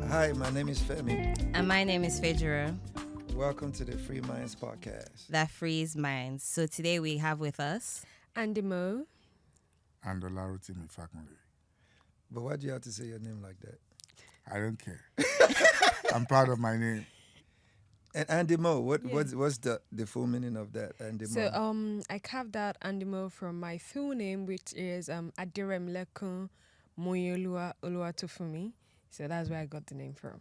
Hi, my name is Femi. And my name is Fejira. Welcome to the Free Minds Podcast. That frees minds. So today we have with us Andy Mo. And Olarotimi Fakunle. But why do you have to say your name like that? I don't care. I'm proud of my name. And Andy Mo, what's the full meaning of that, Andy Mo? So I carved out Andy Mo from my full name, which is Adiremlekun Moyolua Oluwatofumi. So that's where I got the name from.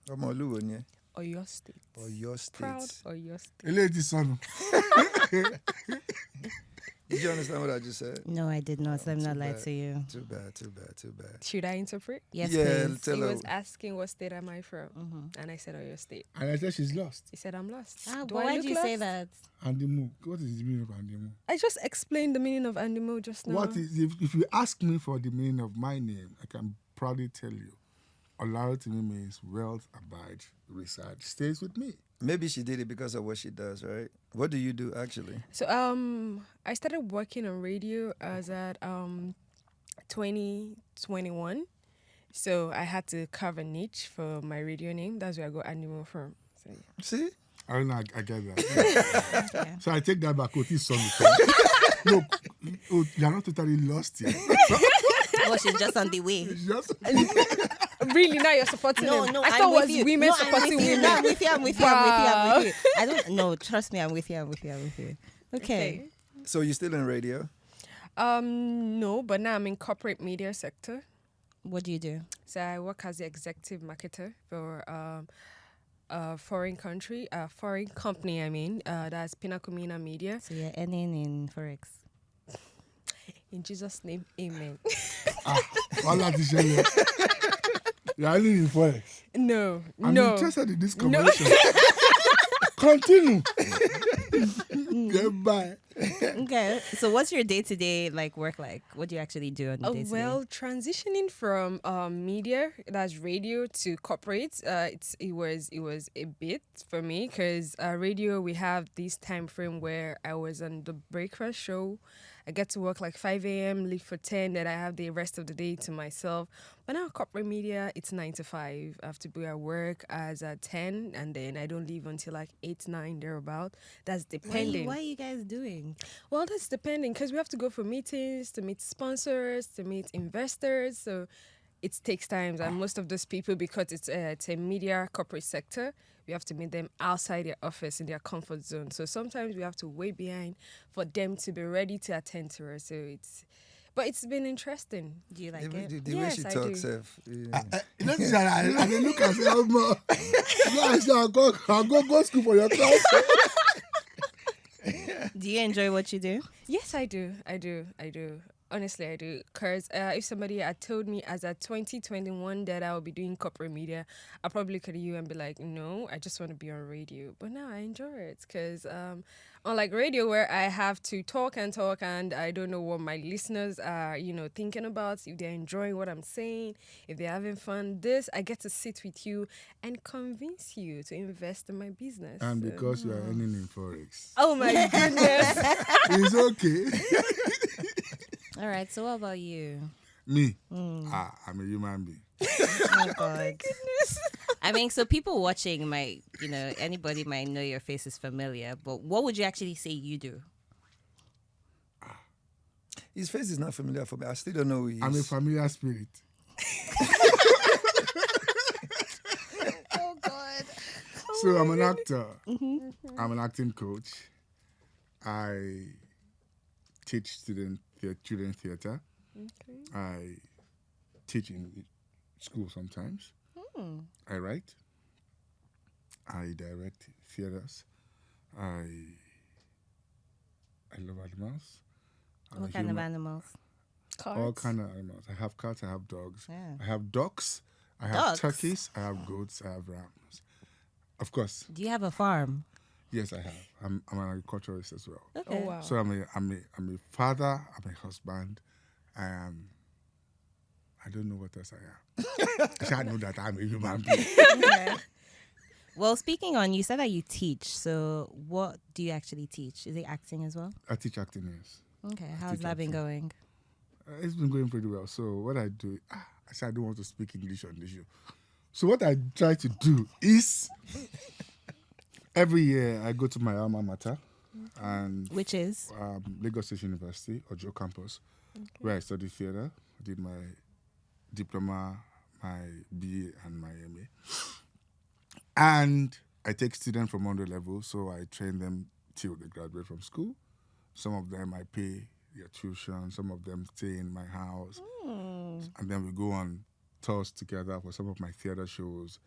Omoluwo nye? Oyo State. Oyo State. Proud Oyo State. Eleti son. Did you understand what I just said? No, I did not. Let me not lie to you. Too bad. Should I interpret? Yes, Yeah, please. tell He her. was asking what state am I from, and I said Oyo State. And I said she's lost. He said I'm lost. But Do I why look did you say lost? that? Andimo. What is the meaning of Andimo? I just explained the meaning of Andy Mo just now. What is if you ask me for the meaning of my name, I can proudly tell you. Olarotimi means wealth abide, reside, stays with me. Maybe she did it because of what she does, right? What do you do actually? So I started working on radio as at 2021. So I had to carve a niche for my radio name. That's where I got Animal from. So, yeah. See? I don't know, I get that. Okay. So I take that back. Otis son. Look, you're not totally lost here. Oh, she's just on the way. It's just Really, now you're supporting No, them? no, I I'm thought it with was you. women No, supporting I'm with you. women. No, I'm with you. Wow. I don't. No, trust me. I'm with you. Okay. So you're still in radio? No, but now I'm in corporate media sector. What do you do? So I work as the executive marketer for a foreign company. I mean, that's Pinnacle Media. So you're earning in Forex. In Jesus' name, amen. all that is showing. You're only in Forex. No, I'm no. interested in this conversation. Continue. Goodbye. Okay. So what's your day-to-day work like? What do you actually do on the day-to-day? Well, transitioning from media, that's radio, to corporate, it was a bit for me because radio, we have this time frame where I was on the breakfast show. I get to work 5 a.m., leave for 10, then I have the rest of the day to myself. But now corporate media, it's 9 to 5. I have to be at work as at 10, and then I don't leave until 8, 9, thereabout. That's depending. What are you guys doing? Well, that's depending because we have to go for meetings, to meet sponsors, to meet investors. So it takes time. And most of those people, because it's a media corporate sector, we have to meet them outside their office in their comfort zone. So sometimes we have to wait behind for them to be ready to attend to us. But it's been interesting. Do you like it? The way Yes, she I talks, do. I look at Selma. I'll go school for your class. Do you enjoy what you do? Yes, I do. Honestly, I do. Because if somebody had told me as at 2021 that I would be doing corporate media, I probably look at you and be like, no, I just want to be on radio. But now I enjoy it because unlike radio where I have to talk and I don't know what my listeners are, thinking about, if they're enjoying what I'm saying, if they're having fun, I get to sit with you and convince you to invest in my business. And because you are earning in Forex. Oh my goodness. It's okay. All right. So what about you? Me? I'm a human being. Oh God. I mean, so people watching might, anybody might know your face is familiar, but what would you actually say you do? His face is not familiar for me. I still don't know who he is. I'm a familiar spirit. Oh God. So I'm an actor. I'm an acting coach. I teach children theater. Okay. I teach in school sometimes. I write. I direct theaters. I love animals. I'm What a kind of human- animals? All kind of animals. I have cats. I have dogs. Yeah. I have ducks. I have Ducks? turkeys. I have goats. I have rams. Of course, Do you have a farm? yes, I have. I'm an agriculturalist as well. Okay. Oh, wow. So I'm a father. I'm a husband. I don't know what else I am. I shall know that I'm a human being. Okay. Well, speaking on, you said that you teach. So what do you actually teach? Is it acting as well? I teach acting, yes. Okay. How's teach that been acting. going? It's been going pretty well. So what I do, I said I don't want to speak English on the show. So what I try to do is every year I go to my alma mater and Which is? Lagos State University, Ojo campus, where I studied theatre. I did my diploma, my BA, and my MA. And I take students from 100 level, so I train them till they graduate from school. Some of them I pay their tuition, some of them stay in my house. And then we go on tours together for some of my theatre shows,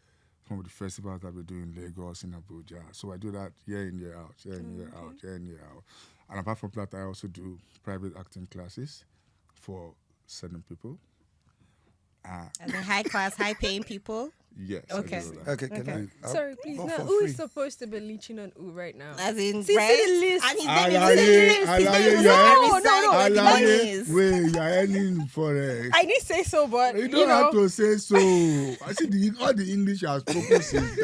some of the festivals that we do in Lagos, in Abuja. So I do that year in, year out, year in, year out, year in, year out. And apart from that, I also do private acting classes for certain people. And the high class, high paying people? Yes. Okay. I do that. Okay, can I? Sorry, please. for Now, free. who is supposed to be leeching on who right now? As in, See, right? see the list. And his Alaye, name is Alaye, no. Alaye, wait, you're earning forex. I didn't say so, but You don't have to say so. I see all the English I have spoken since.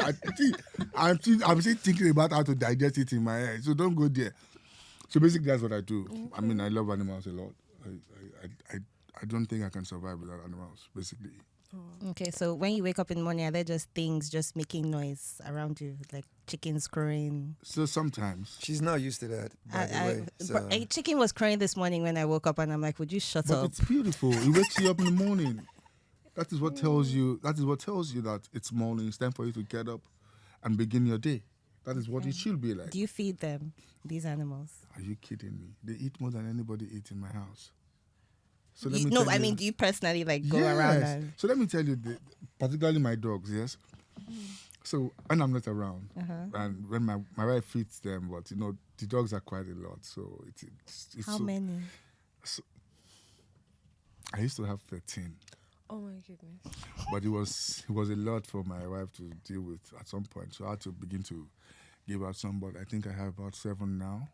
I'm still thinking about how to digest it in my head. So don't go there. So basically, that's what I do. Okay. I mean, I love animals a lot. I don't think I can survive without animals, basically. Okay, so when you wake up in the morning, are there just things just making noise around you, like chickens crowing? So sometimes. She's not used to that, by the way. So. A chicken was crowing this morning when I woke up, and I'm like, "Would you shut But up?" it's beautiful. It wakes you up in the morning. That is what tells you. That is what tells you that it's morning. It's time for you to get up and begin your day. That is what it should be like. Do you feed them, these animals? Are you kidding me? They eat more than anybody eats in my house. So I mean, do you personally go around and... So let me tell you, particularly my dogs, yes? So when I'm not around, and when my wife feeds them, but the dogs are quite a lot. So it's How many? So I used to have 13. Oh my goodness. But it was a lot for my wife to deal with at some point. So I had to begin to give out some, but I think I have about 7 now.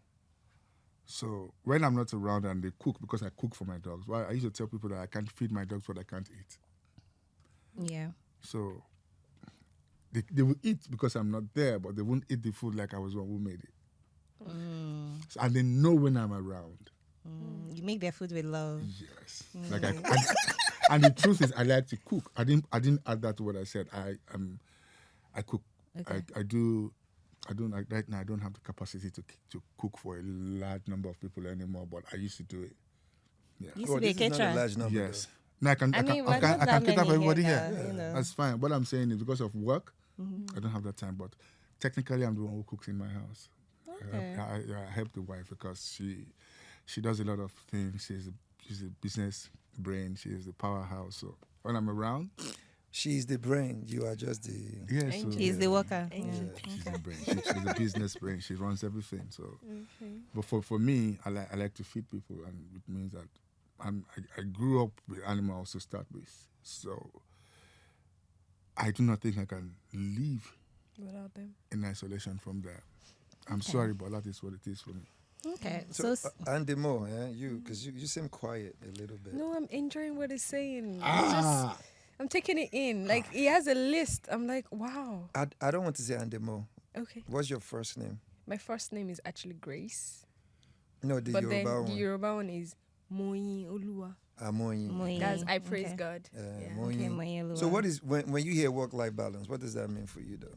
So when I'm not around and they cook, because I cook for my dogs, well, I used to tell people that I can't feed my dogs what I can't eat. Yeah. So they will eat because I'm not there, but they won't eat the food like I was the one who made it. So, and they know when I'm around. You make their food with love. Yes. And the truth is, I like to cook. I didn't add that to what I said. I cook. Okay. I don't right now. I don't have the capacity to cook for a large number of people anymore. But I used to do it. Yeah. You used to be a this is not a caterer. large number. Yes. No, I can we're not cater that for many everybody here here. now, you know. That's fine. What I'm saying is because of work, I don't have that time. But technically, I'm the one who cooks in my house. Okay. I help the wife because she does a lot of things. She's a business brain. She is the powerhouse. So when I'm around, She's the brain. You are just the. yes, so, He's the worker. yeah, she's the brain. She's a business brain. She runs everything. So, but for me, I like to feed people, and it means that I grew up with animals to start with. So I do not think I can live Without them. in isolation from them. I'm sorry, but that is what it is for me. Okay. So, Andy Mo, because you seem quiet a little bit. No, I'm enjoying what he's saying. Ah, I'm taking it in. Like, he has a list. I'm like, wow. I don't want to say Andy Mo. Okay. What's your first name? My first name is actually Grace. No, the But Yoruba then one. the Yoruba one is Moyin Oluwa. Moyin. That's I praise God. Moyin. Moyin. So what is when you hear work-life balance? What does that mean for you, though?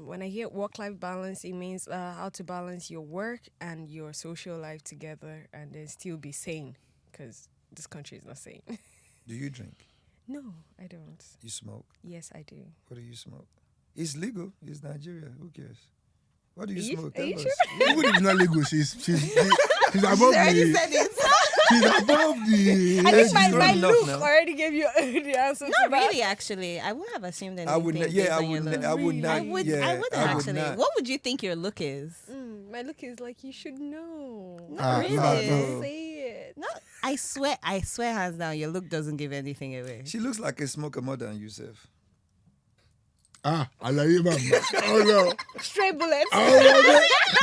When I hear work-life balance, it means how to balance your work and your social life together and then still be sane, because this country is not sane. Do you drink? No, I don't. You smoke? Yes, I do. What do you smoke? It's legal. It's Nigeria. Who cares? What do you Are you- smoke? are you Tell sure? us. even if it's not legal, she's above already the. said it. She's above the. I think It's my good enough look now. already gave you the answer to Not that. really, actually. I would have assumed anything. I would. based I on your would. look. I would not. I would. Yeah, I wouldn't I would actually. not. What would you think your look is? My look is like, you should know. Not really. no. Say it. No, I swear, hands down, your look doesn't give anything away. She looks like a smoker more than Yusuf. Alaye mama. Oh no. Straight bullets. Oh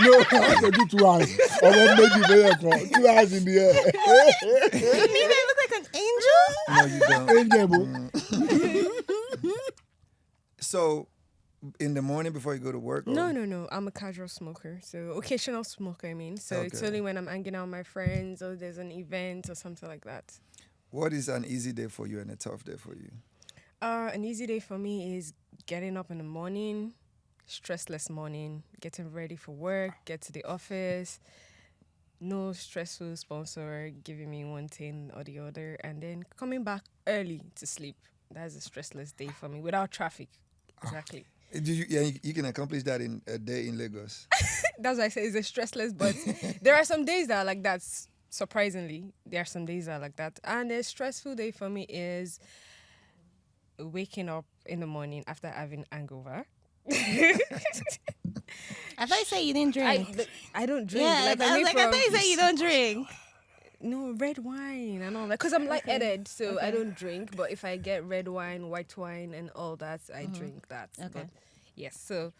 no. I have to do 2 hours. Ọmọ méjì bẹ́ẹ̀ kan. 2 hours in the air. You mean I look like an angel? No, you don't. Angel, bro. So, in the morning before you go to work? Or? No. I'm a casual smoker. So occasional smoker, I mean. So it's Okay. only when I'm hanging out with my friends or there's an event or something like that. What is an easy day for you and a tough day for you? An easy day for me is getting up in the morning, stressless morning, getting ready for work, get to the office, no stressful sponsor giving me one thing or the other, and then coming back early to sleep. That's a stressless day for me without traffic. Exactly. You can accomplish that in a day in Lagos. That's why I say it's a stressless, but there are some days that are like that. Surprisingly, there are some days that are like that. And a stressful day for me is waking up in the morning after having hangover. I thought you said you didn't drink. I don't drink. Yeah, Like, I was like, I thought you said you don't drink. No, red wine and all that. Because I'm lightheaded, so I don't drink. But if I get red wine, white wine, and all that, I drink that. Okay. But yes, so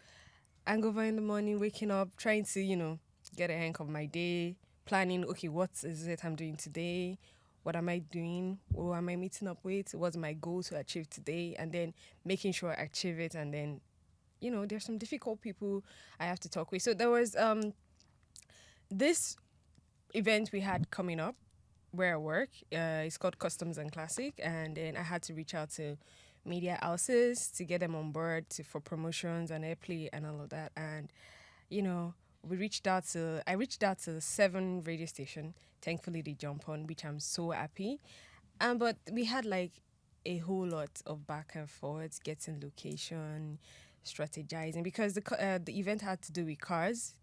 hangover in the morning, waking up, trying to, get a hang of my day, planning, okay, what is it I'm doing today? What am I doing? Who am I meeting up with? What's my goal to achieve today? And then making sure I achieve it. And then, there's some difficult people I have to talk with. So there was this event we had coming up where I work. It's called Customs and Classic. And then I had to reach out to media houses to get them on board for promotions and airplay and all of that. And, I reached out to 7 radio stations. Thankfully, they jump on, which I'm so happy. But we had like a whole lot of back and forth, getting location, strategizing, because the event had to do with cars,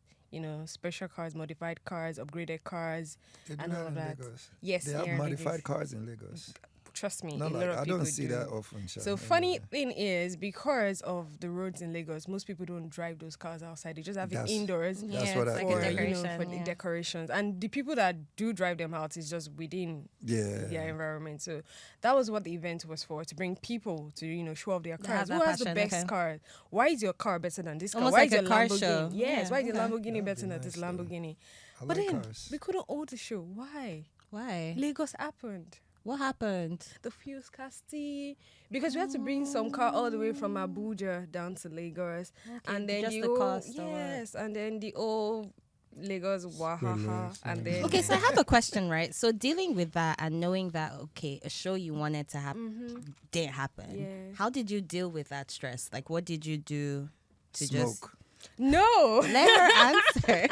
special cars, modified cars, upgraded cars, They do and all of in that. Lagos. Yes, They have here in modified Lagos. cars in Lagos. Trust me, Not a like, lot of I people don't see do. that often. Sha. So funny thing is, because of the roads in Lagos, most people don't drive those cars outside. They just have it That's- indoors That's Yeah, what it's I like for a yeah. decoration. for the Yeah. decorations. And the people that do drive them out is just within Yeah. their environment. So that was what the event was for, to bring people to show off their They have cars. Who that has the passion, best okay. car? Why is your car better than this car? Almost Why like is a your car Lamborghini? show. Yes, Yeah, why is your okay. Lamborghini That'd better be than this nice, though. Lamborghini? I But like then cars. we couldn't hold the show. Why? Why? Lagos happened. What happened? The fuel scarcity, because we had to bring some car all the way from Abuja down to Lagos, and then just the the old, cost or what? yes, and then the old Lagos Wahaha, and then Okay, so I have a question, right? So dealing with that and knowing that, okay, a show you wanted to happen didn't happen. Yeah. How did you deal with that stress? Like, what did you do to just Smoke. no, let her answer?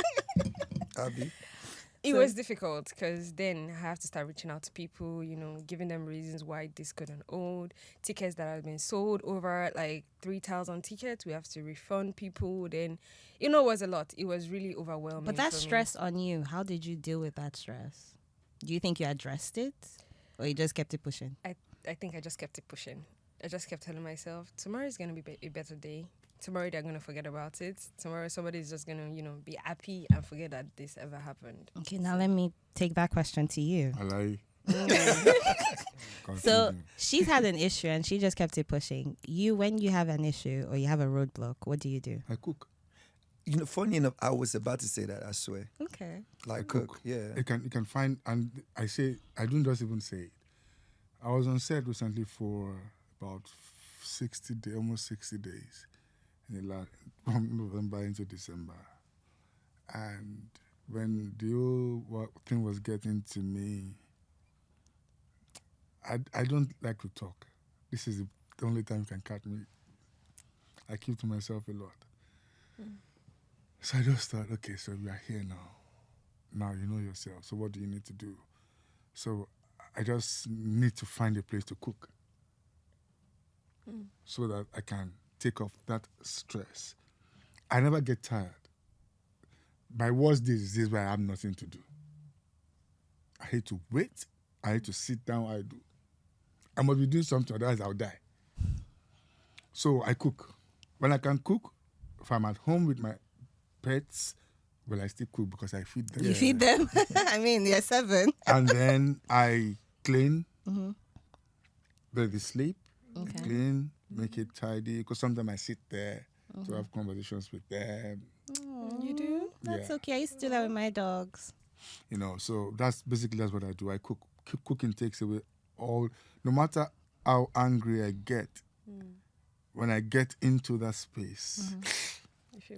Abby. it So- was difficult because then I have to start reaching out to people, giving them reasons why this couldn't hold. Tickets that have been sold over like 3,000 tickets, we have to refund people. Then, it was a lot. It was really overwhelming. But that for me. stress on you, how did you deal with that stress? Do you think you addressed it, or you just kept it pushing? I think I just kept it pushing. I just kept telling myself, tomorrow is going to be a better day. Tomorrow they're going to forget about it. Tomorrow somebody's just going to, be happy and forget that this ever happened. Okay, now let me take that question to you. I lie. So she's had an issue and she just kept it pushing. You, when you have an issue or you have a roadblock, what do you do? I cook. Funny enough, I was about to say that, I swear. Okay. Like cook, yeah. You can find, and I say, I don't just even say it. I was on set recently for about 60 days, almost 60 days, from November into December. And when the whole thing was getting to me, I don't like to talk. This is the only time you can catch me. I keep to myself a lot. So I just thought, okay, so we are here now. Now you know yourself. So what do you need to do? So I just need to find a place to cook so that I can take off that stress. I never get tired. My worst days is days where I have nothing to do. I hate to wait. I hate to sit down. I do. I must be doing something, otherwise I'll die. So I cook. When I can cook, if I'm at home with my pets, well, I still cook because I feed them. You feed them? I mean, you're 7. And then I clean, let it sleep, Okay. clean, make it tidy. Because sometimes I sit there to have conversations with them. You do? That's Yeah. okay. I used to do that with my dogs. So that's what I do. I cook. Cooking takes away all, no matter how angry I get, when I get into that space,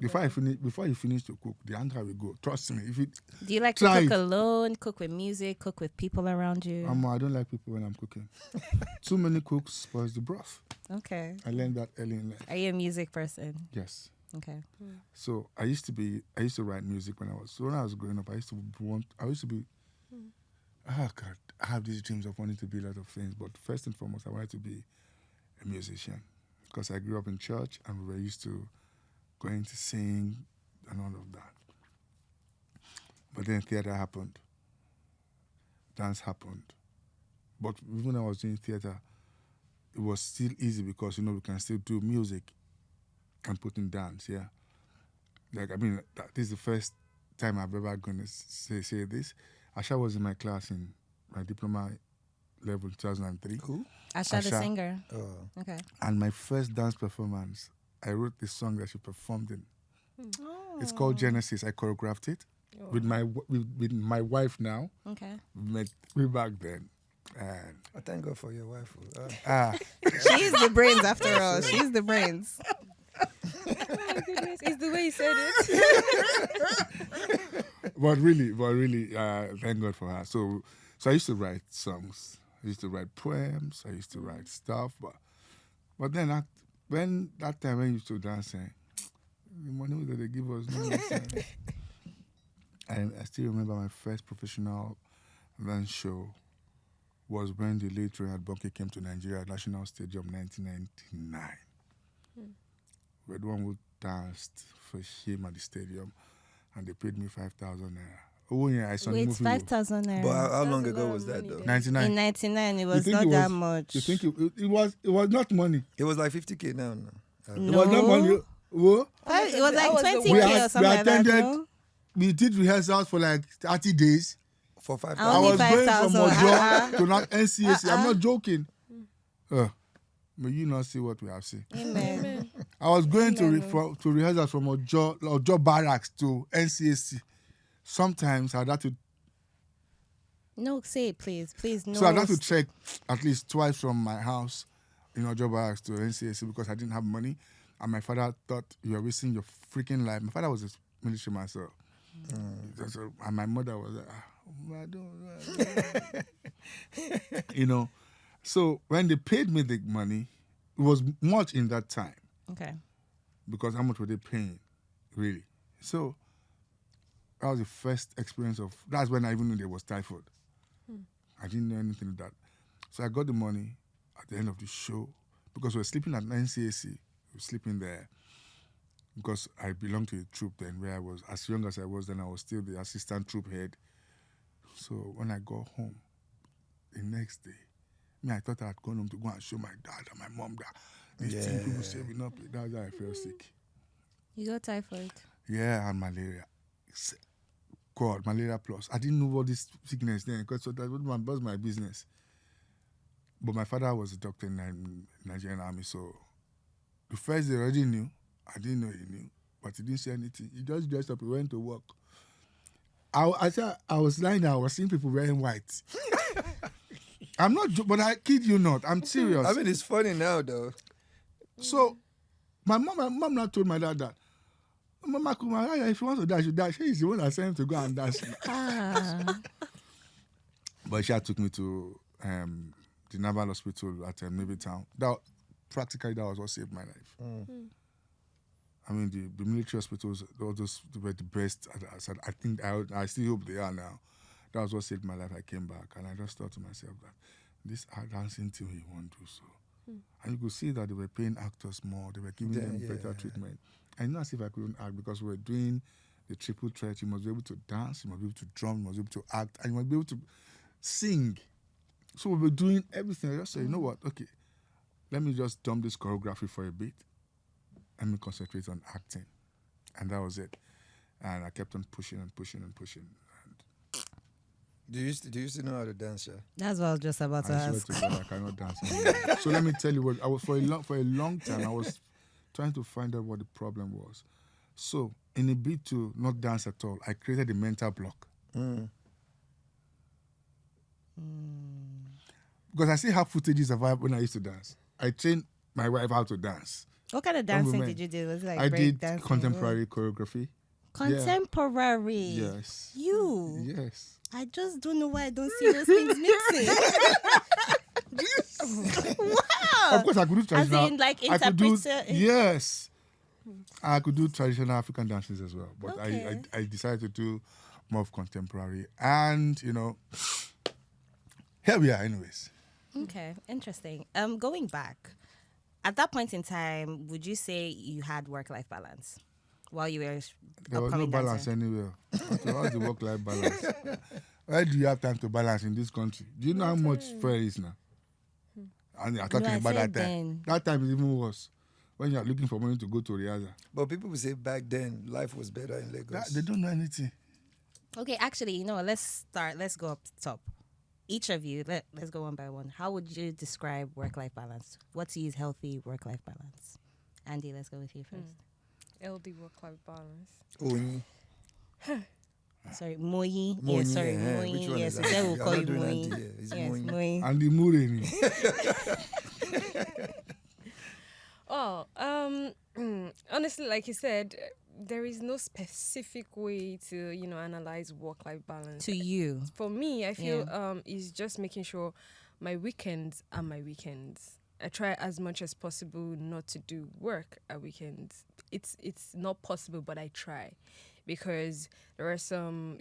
Before you finish to cook, the anger will go. Trust me. If it Do you like to try cook it. alone, cook with music, cook with people around you? I don't like people when I'm cooking. Too many cooks spoils the broth. Okay. I learned that early in life. Are you a music person? Yes. Okay. So I used to write music when I was growing up. I used to be. Oh God, I have these dreams of wanting to be a lot of things, but first and foremost, I wanted to be a musician because I grew up in church and we were used to going to sing and all of that. But then theater happened, dance happened. But even when I was doing theater, it was still easy because we can still do music and put in dance. Yeah, this is the first time I've ever going to say this. Asha was in my class in my diploma level 2003. Who? Asha the Asha. singer. Oh. Okay. And my first dance performance, I wrote the song that she performed in. Oh. It's called Genesis. I choreographed it with my wife now. Okay. We met way back then. And I thank God for your wife. She's the brains after all. She's the brains. Oh my goodness, it's the way you said it. but really, thank God for her. So I used to write songs. I used to write poems. I used to write stuff. But then when you used to dance, the money that they give us, no make sense. And I still remember my first professional dance show was when the late Reinhard Bonnke came to Nigeria at National Stadium 1999. We're the one who danced for him at the stadium, and they paid me 5,000 naira. Oh yeah, I saw the Wait, movie. 5,000 But naira. how long That's a ago lot was of that money though? then. 99. In 99, it You was think not it that was- much. You think it was not money? It was like 50K now. It was not money. Whoa. It was That like was the 20K worst. or something like that. attended- No? We did rehearsals for like 30 days. For I I Only was going from 5,000. Ojo to not NCAC. I'm not joking. May you not see what we have seen. Amen. I was going Amen. to rehearsals from Ojo Barracks to NCAC. Sometimes I'd have to No, say it, please. Please, no. So I'd have to trek at least twice from my house in Ojo Barracks to NCAC because I didn't have money. And my father thought you are wasting your freaking life. My father was a military myself. And my mother was like, I don't. So when they paid me the money, it was much in that time Okay. because how much were they paying, really? So that was the first experience that's when I even knew there was typhoid. I didn't know anything of that. So I got the money at the end of the show because we were sleeping at NCAC. We were sleeping there because I belonged to a troop then where I was, as young as I was then, I was still the assistant troop head. So when I got home the next day, I thought I had gone home to go and show my dad and my mom that these things people saving up. That's how I felt sick. You got typhoid. Yeah, and malaria. God, malaria plus. I didn't know what this sickness then because that was my business. But my father was a doctor in the Nigerian army, so the first they already knew. I didn't know he knew, but he didn't say anything. He just dressed up. He went to work. I was lying there. I was seeing people wearing white. I'm not, but I kid you not. I'm serious. I mean, it's funny now though. So my mom now told my dad that, Mama Kuma, if you want to dance, you dance. She's the one that sent him to go and dance. But she took me to the Naval Hospital at Navy Town. That was what saved my life. I mean, the military hospitals, all those were the best. I think I still hope they are now. That was what saved my life. I came back and I just thought to myself that this dancing team he won't do so. And you could see that they were paying actors more. They were giving them better treatment. And not as if I couldn't act because we were doing the triple threat. You must be able to dance, you must be able to drum, you must be able to act, and you must be able to sing. So we were doing everything. I just said, you know what? Okay, let me just dump this choreography for a bit. Let me concentrate on acting. And that was it. And I kept on pushing and pushing and pushing. Do you still know how to dance, yeah? That's what I was just about to I swear ask. to God, I cannot dance anymore. So let me tell you what I was for a long time. I was trying to find out what the problem was. So in a bid to not dance at all, I created a mental block. Because I still have footages of when I used to dance. I trained my wife how to dance. What kind of Don't be dancing mad. did you do? Was it like I break did dancing? contemporary choreography. Contemporary. Yes. You. Yes. I just don't know why I don't see those things mixing. Wow. Of course, I could do As traditional. in, like, I could do, interpreter. yes. I could do traditional African dances as well, but Okay. I decided to do more of contemporary. And, here we are anyways. Okay, interesting. Going back, at that point in time, would you say you had work-life balance while you were There was no upcoming balance dancer? anywhere. What's the work-life balance? Where do you have time to balance in this country? Do you know how much fair is now? And you're talking I about that said time. then. That time is even worse. When you're looking for money to go to Riaza. But people would say back then life was better in Lagos. They don't know anything. Okay, actually, let's start. Let's go up top. Each of you, let's go one by one. How would you describe work-life balance? What to you is healthy work-life balance? Andy, let's go with you first. LD work-life balance. Oyin. Sorry, Moyi. Moyi, Yes, sorry, yeah. Moyi. Which one Yes, is that? then we'll You're call not you doing Moyi. Andy, yeah. It's Yes, Moyi. Moyi. And the Mureni. Oh, honestly, like you said, there is no specific way to, analyze work-life balance. To you. For me, I feel is just making sure my weekends are my weekends. I try as much as possible not to do work at weekends. It's not possible, but I try. Because there are some,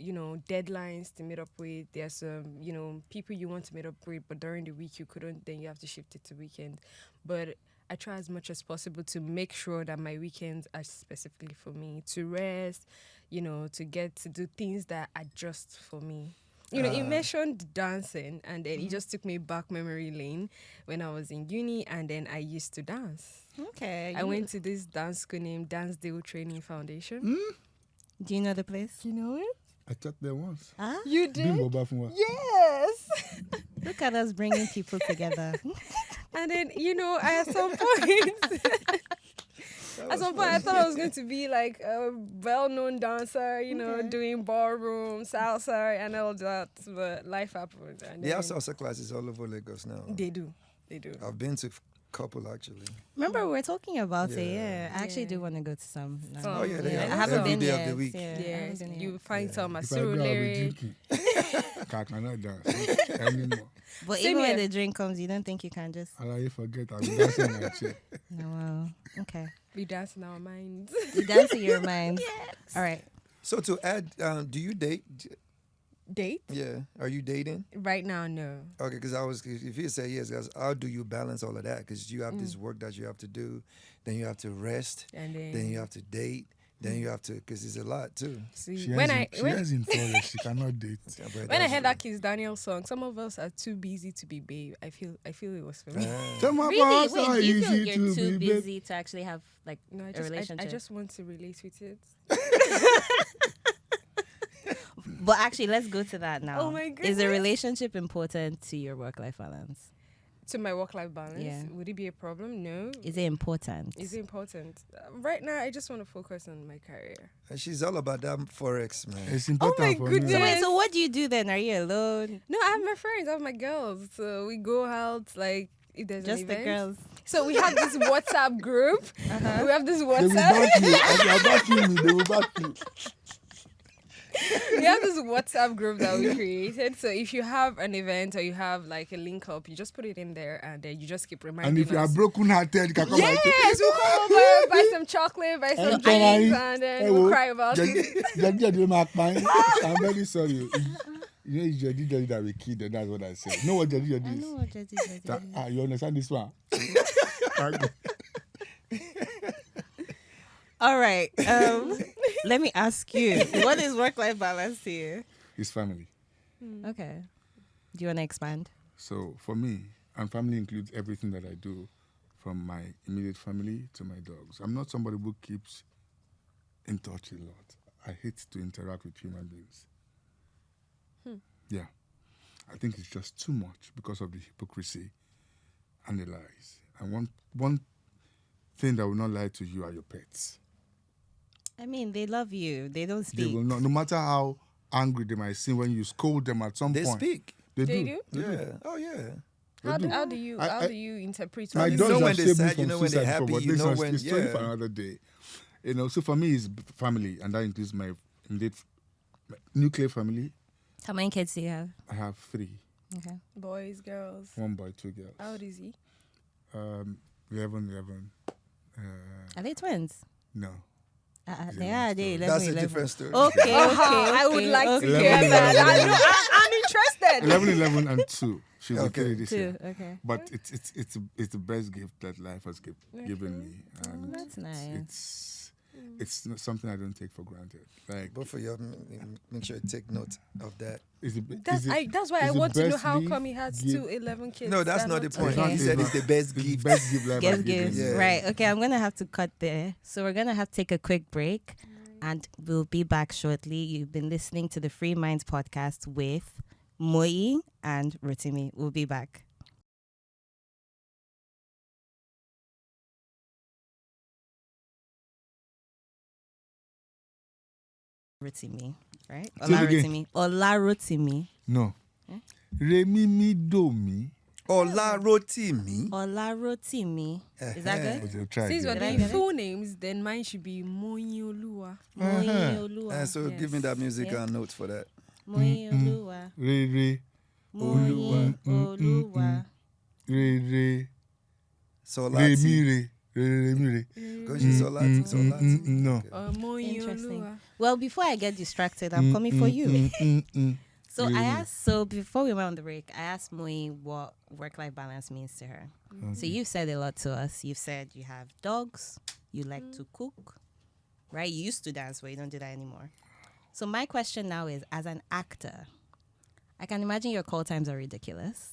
deadlines to meet up with. There's some, people you want to meet up with, but during the week you couldn't, then you have to shift it to weekend. But I try as much as possible to make sure that my weekends are specifically for me, to rest, to get to do things that are just for me. You mentioned dancing, and then it just took me back memory lane when I was in uni, and then I used to dance. Okay. I went to this dance school named Dance Deal Training Foundation. Do you know the place? You know it? I taught there once. Huh? You Bimbo did? Bafunwa. Yes. Look at us bringing people together. And then, at some point, I thought I was going to be like a well-known dancer, doing ballroom, salsa, and all that. But life happened. And They have then salsa classes all over Lagos now. They do. I've been to a couple actually. Remember, we were talking about it. Yeah. Yeah, I actually Yeah. do want to go to some. now. Some. Oh yeah, they Yeah. have I haven't every been day yet. of the week. Yeah, I Yeah, haven't been you yet. find some If I go, I'll be lyric. drinking. I cannot dance anymore. But Same even when here. the drink comes, you don't think you can just. I forget. I'll be dancing in my chair. No, wow. Okay. We dance in our minds. You dance in your mind. All right. So to add, do you date? Date? Yeah, are you dating? Right now, no. Okay, because if you say yes, guys, how do you balance all of that? Because you have this work that you have to do, then you have to rest, And then you have to date, then you have to, because it's a lot too. see She when has in forest. She cannot date. Yeah, but when I that's heard that Kiss Daniel song, some of us are too busy to be babe. I feel it was for me. Some of Really? us Wait, are do you feel easy you're to too be babe. busy to actually have like No, a relationship? I just want to relate with it. But actually, let's go to that now. Oh my Is a goodness. relationship important to your work-life balance? To my work-life balance, Yeah. would it be a problem? No. Is it important? Is it important? Right now, I just want to focus on my career. And she's all about that forex, man. It's important my for goodness. So me. wait, so what do you do then? Are you alone? No, I have my friends, I have my girls. So we go out, like, if there's Just an the event. girls? So we have this WhatsApp group. We have this They will WhatsApp. back you. As you are backing me, they will back you. We have this WhatsApp group that we created. So if you have an event or you have like a link up, you just put it in there and then you just keep reminding And if you are us. broken hearted, you can come and say, Yes, we'll come over, buy some chocolate, buy some "Hey, drinks, Charlie, and then hey, we'll wo, cry about it. Jadi mark mine. I'm very sorry. You know, it's Jadi that we killed, and that's what I said. You know what Jadi I is? know what Jesse is. You understand this one? All right. Let me ask you, what is work-life balance to you? His family. Okay. Do you want to expand? So for me, and family includes everything that I do, from my immediate family to my dogs. I'm not somebody who keeps in touch a lot. I hate to interact with human beings. Yeah. I think it's just too much because of the hypocrisy and the lies. And one thing that will not lie to you are your pets. I mean, they love you. They don't speak. They will not, no matter how angry they might seem when you scold them at some They point. speak. They They do. do? Yeah. Oh yeah. How do, do. how do you I- how I- do you interpret My what you you know dogs when have they saved me sad, you from know when they're suicide before, happy, but you this know one's when- it's story yeah. for another day. So for me, it's family, and that includes my immediate nuclear family. How many kids do you have? I have 3, Okay. boys, girls? 1 boy, 2 girls. How old is he? 11. Are they twins? No. They are. They 11, That's a 11. different story. Okay, I would like to okay. hear that. 11. I'm interested. 11, and 2. She's Okay. 3 this Two. year. Okay. But it's the best gift that life has given me, and That's nice. it's not something I don't take for granted. Like Both of you make sure you take note of that. That's why I it's the want to know best how gift come he has gift. 11 kids. No, that's that not the are point. Okay. He said it's the best It's gift. the best gift life has Give, given give. me. Yeah. Right. Okay, I'm going to have to cut there. So we're going to have to take a quick break and we'll be back shortly. You've been listening to the Free Minds podcast with Moi and Rotimi. We'll be back. Rotimi, right? Say it again. Olarotimi. No. Eh? Remi mi do mi. Olarotimi. Olarotimi. Is that Eh-heh. good? Okay, try Since we're again. Did I doing get it? full names, then mine should be Moyolua. Moi Uh-huh. Olua. So give me that music Yeah. and notes for that. Moi Olua. Re re Moi Olua. Olua. re re re mi Solati. re mi re. Because she's Solati. Solati. No. Okay. Interesting. Moyolua. Well, before I get distracted, I'm coming for you. So Really? I asked. So before we went on the break, I asked Moi what work-life balance means to her. So you've said a lot to us. You've said you have dogs. You like to cook, right? You used to dance, but you don't do that anymore. So my question now is, as an actor, I can imagine your call times are ridiculous.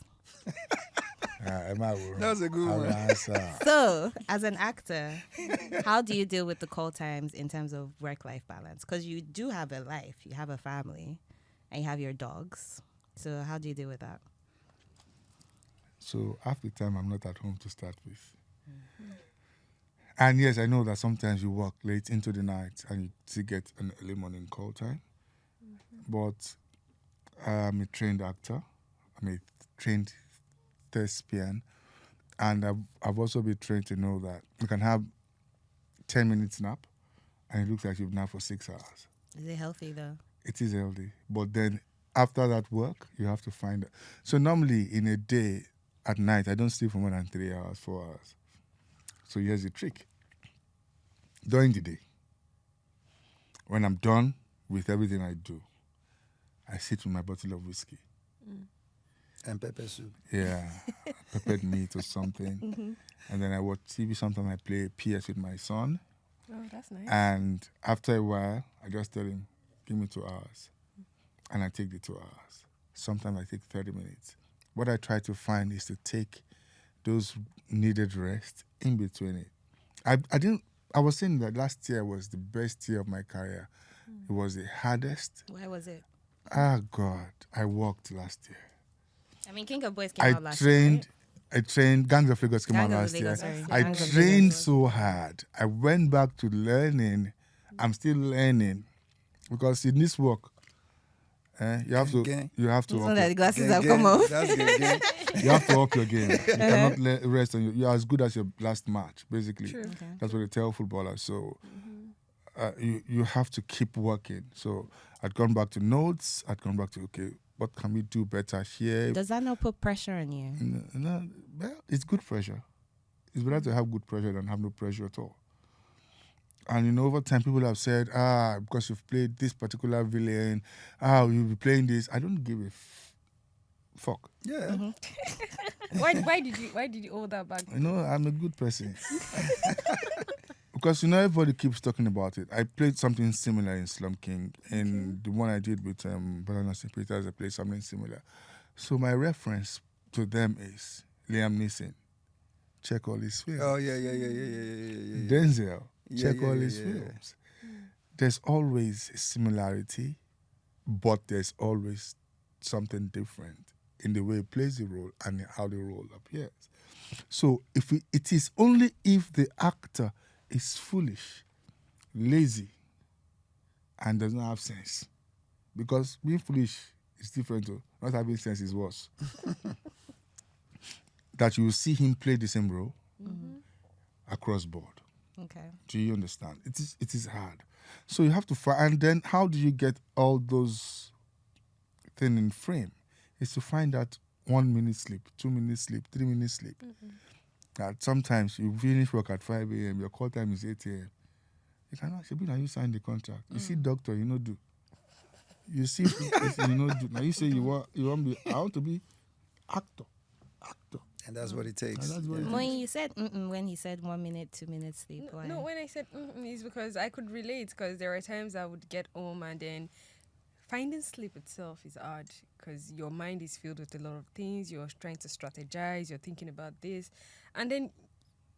That was a good one. Answer. So, as an actor, how do you deal with the call times in terms of work-life balance? Because you do have a life, you have a family, and you have your dogs. So, how do you deal with that? So half the time I'm not at home to start with. And yes, I know that sometimes you work late into the night and you still get an early morning call time. But I'm a trained actor. I'm a trained thespian. And I've also been trained to know that you can have 10 minutes nap and it looks like you've napped for 6 hours. Is it healthy though? It is healthy. But then after that work, you have to find it. So normally in a day, at night, I don't sleep for more than 3 hours, 4 hours. So here's the trick. During the day, when I'm done with everything I do, I sit with my bottle of whiskey. And pepper soup. Yeah, peppered meat or something. And then I watch TV. Sometimes I play PS with my son. Oh, that's nice. And after a while, I just tell him, give me 2 hours. And I take the 2 hours. Sometimes I take 30 minutes. What I try to find is to take those needed rest in between it. I was saying that last year was the best year of my career. It was the hardest. Why was it? Ah, God, I worked last year. I mean, King of Boys came out last year. I trained, Gangs of Lagos came out Gangs of last year. Lagos, sorry. I Gangs of trained Lagos. so hard. I went back to learning. I'm still learning because in this work, you have to Gang. It's not that the up glasses Gang, have gang. come off. That's good. Gang. you have to up your game. You cannot rest on you're as good as your last match, basically. True. Okay. That's what they tell footballers. So you have to keep working. So I'd gone back to notes. I'd gone back to, okay, what can we do better here? Does that not put pressure on you? No, well, it's good pressure. It's better to have good pressure than have no pressure at all. And over time, people have said, because you've played this particular villain, you'll be playing this. I don't give a fuck. Yeah. Why did you hold that back? I'm a good person. Because everybody keeps talking about it. I played something similar in Slum King, and the one I did with Brother St. Peters, I played something similar. So my reference to them is Liam Neeson. Check all his films. Oh, yeah. Denzel. Yeah, Check yeah, all yeah, his yeah. films. There's always a similarity, but there's always something different in the way he plays the role and how the role appears. So it is only if the actor is foolish, lazy, and does not have sense. Because being foolish is different. Not having sense is worse. that you will see him play the same role across board. Okay. Do you understand? It is hard. So you have to find, and then how do you get all those things in frame? Is to find that 1 minute sleep, 2 minutes sleep, 3 minutes sleep. That sometimes you finish work at 5 a.m., your call time is 8 a.m. You cannot say, now you sign the contract. You see doctor, you know do. You see, you know do. Now you say you want be. I want to be actor. And that's what it takes. And that's what it When you said when he said 1 minute, 2 minutes sleep, why? No, when I said it's because I could relate, because there are times I would get home and then finding sleep itself is hard because your mind is filled with a lot of things. You're trying to strategize. You're thinking about this. And then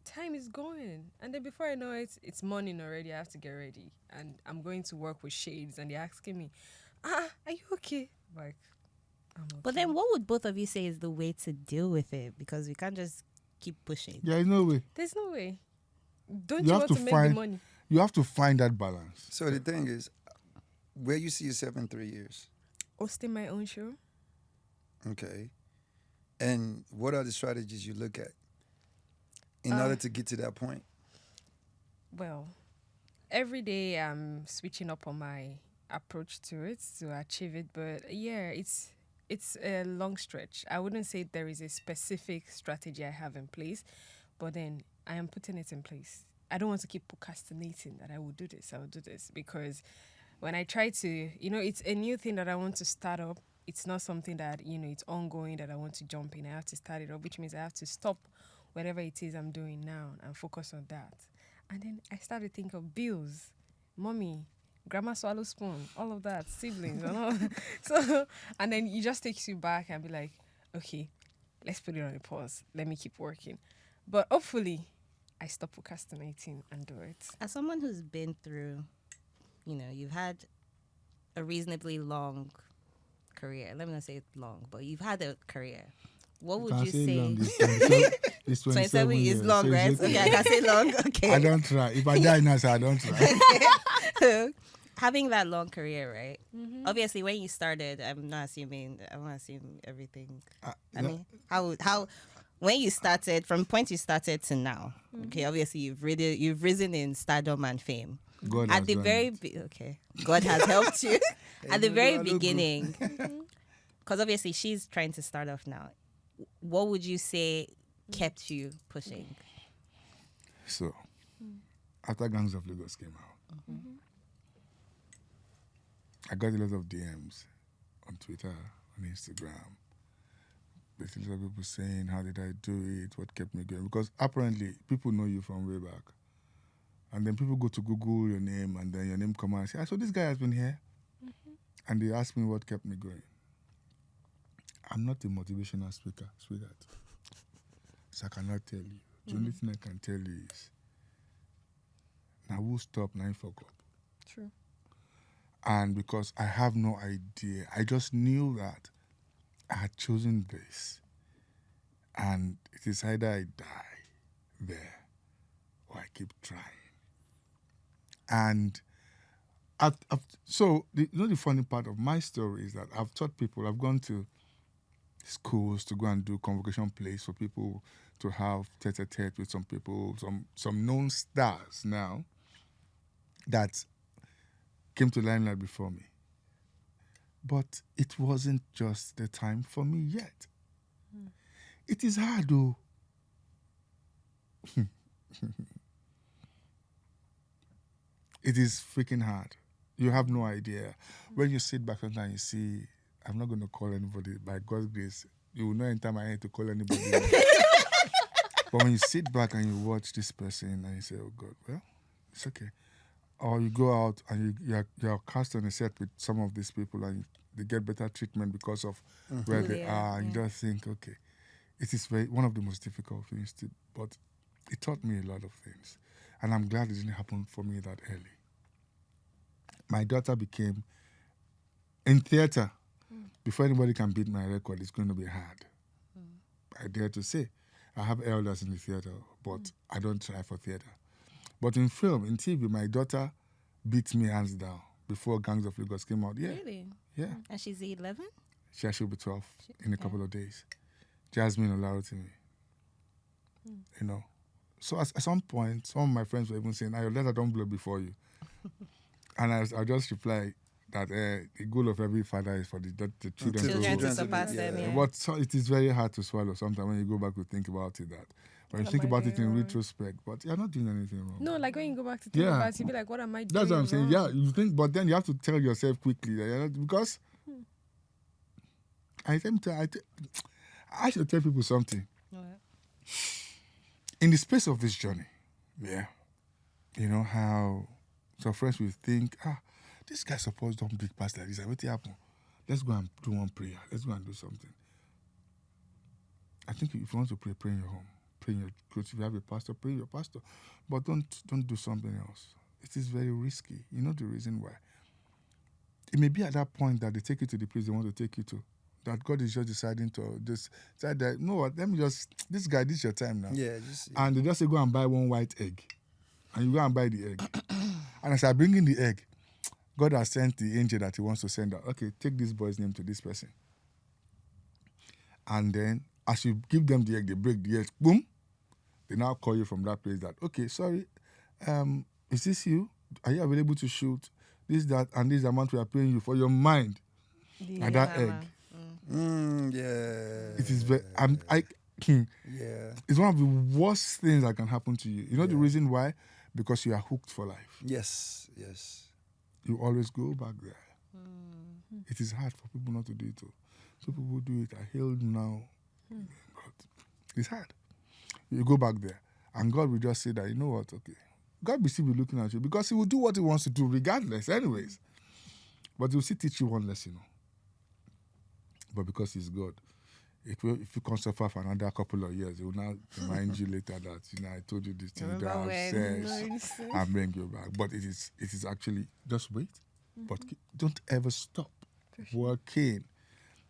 time is going. And then before I know it, it's morning already. I have to get ready. And I'm going to work with shades. And they're asking me, are you okay? Like, I'm okay. But then what would both of you say is the way to deal with it? Because we can't just keep pushing. There's no way. There's no way. Don't You you have want to to make find- the money? You have to find that balance. So the thing is, where you see yourself in 3 years? Hosting my own show? Okay. And what are the strategies you look at in order to get to that point? Well, every day I'm switching up on my approach to it to achieve it. But yeah, it's a long stretch. I wouldn't say there is a specific strategy I have in place, but then I am putting it in place. I don't want to keep procrastinating that I will do this, because when I try to, it's a new thing that I want to start up. It's not something that, it's ongoing that I want to jump in. I have to start it up, which means I have to stop whatever it is I'm doing now and focus on that. And then I started to think of bills, mommy, grandma swallow spoon, all of that, siblings, and all. So, and then it just takes you back and be like, okay, let's put it on a pause. Let me keep working. But hopefully, I stop procrastinating and do it. As someone who's been through, you've had a reasonably long career. Let me not say long, but you've had a career. What would you say? It's 27 years is long, so right? it's Okay, I can say long. Okay. I don't try. If I die now, I don't try. Having that long career, right? Obviously, when you started, I want to assume everything. I mean, how when you started, from the point you started to now, okay, obviously you've risen in stardom and fame. God At has the done very it. God has helped you. At the Amen. very Do I look good? beginning, because obviously she's trying to start off now. What would you say kept you pushing? So, after Gangs of Lagos came out, I got a lot of DMs on Twitter, on Instagram. Basically, a lot of people saying, how did I do it? What kept me going? Because apparently, people know you from way back. And then people go to Google your name, and then your name come out and say, so this guy has been here. And they ask me what kept me going. I'm not a motivational speaker, sweetheart. So I cannot tell you. The only thing I can tell you is, now we'll stop, now you fuck up. True. And because I have no idea, I just knew that I had chosen this. And it is either I die there or I keep trying. And the funny part of my story is that I've taught people, I've gone to schools to go and do convocation plays for people to have tete-a-tete with some people, some known stars now that came to limelight before me. But it wasn't just the time for me yet. It is hard though. It is freaking hard. You have no idea. When you sit back and you see, I'm not going to call anybody, by God's grace, you will know anytime I need to call anybody. But when you sit back and you watch this person and you say, oh God, well, it's okay. Or you go out and you're cast on a set with some of these people and they get better treatment because of where they are. And you just think, okay, it is one of the most difficult things but it taught me a lot of things. And I'm glad it didn't happen for me that early. My daughter became, in theater, before anybody can beat my record, it's going to be hard. I dare to say. I have elders in the theater, but I don't try for theater. But in film, in TV, my daughter beat me hands down before Gangs of Lagos came out. Yeah. Really? Yeah. And she's 11? She'll be 12 in a couple of days. Jasmine Olarotimi. You know. So at some point, some of my friends were even saying, your letter don't blow before you. And I just reply that the goal of every father is for the children to Children grow. to surpass them, yeah. But so it is very hard to swallow sometimes when you go back to think about it. That when you What think am I about it doing in wrong? retrospect, but you're not doing anything wrong. No, like when you go back to think Yeah. about it, you be like, what am I doing? That's what I'm saying. wrong? Yeah, you think, but then you have to tell yourself quickly that you're not, because I should tell people something. In the space of this journey, yeah, you know how some friends will think, this guy supposed don't big pass like this. What happen? Let's go and do one prayer. Let's go and do something. I think if you want to pray, pray in your home. Pray in your clothes. If you have a pastor, pray in your pastor. But don't do something else. It is very risky. You know the reason why. It may be at that point that they take you to the place they want to take you to. That God is just deciding to decide that, you know what, let me just, this guy, this is your time now. Yeah, And they just say, go and buy one white egg. And you go and buy the egg. And as I bring in the egg, God has sent the angel that he wants to send out. Okay, take this boy's name to this person. And then, as you give them the egg, they break the egg, boom. They now call you from that place that, okay, sorry, is this you? Are you available to shoot? This, that, and this amount we are paying you for your mind. And that egg. Yeah. It is very, Yeah. it's one of the worst things that can happen to you. You know the reason why? Because you are hooked for life. Yes. You always go back there. It is hard for people not to do it too. So people do it. I healed now. But it's hard. You go back there. And God will just say that, you know what, okay. God will still be looking at you because he will do what he wants to do regardless anyways. But he will still teach you one lesson. But because he's God, if you can't suffer for another couple of years, he will now remind you later that, you know, I told you this thing, you don't Remember have when? sex, and bring you back. But it is actually, just wait. But don't ever stop working.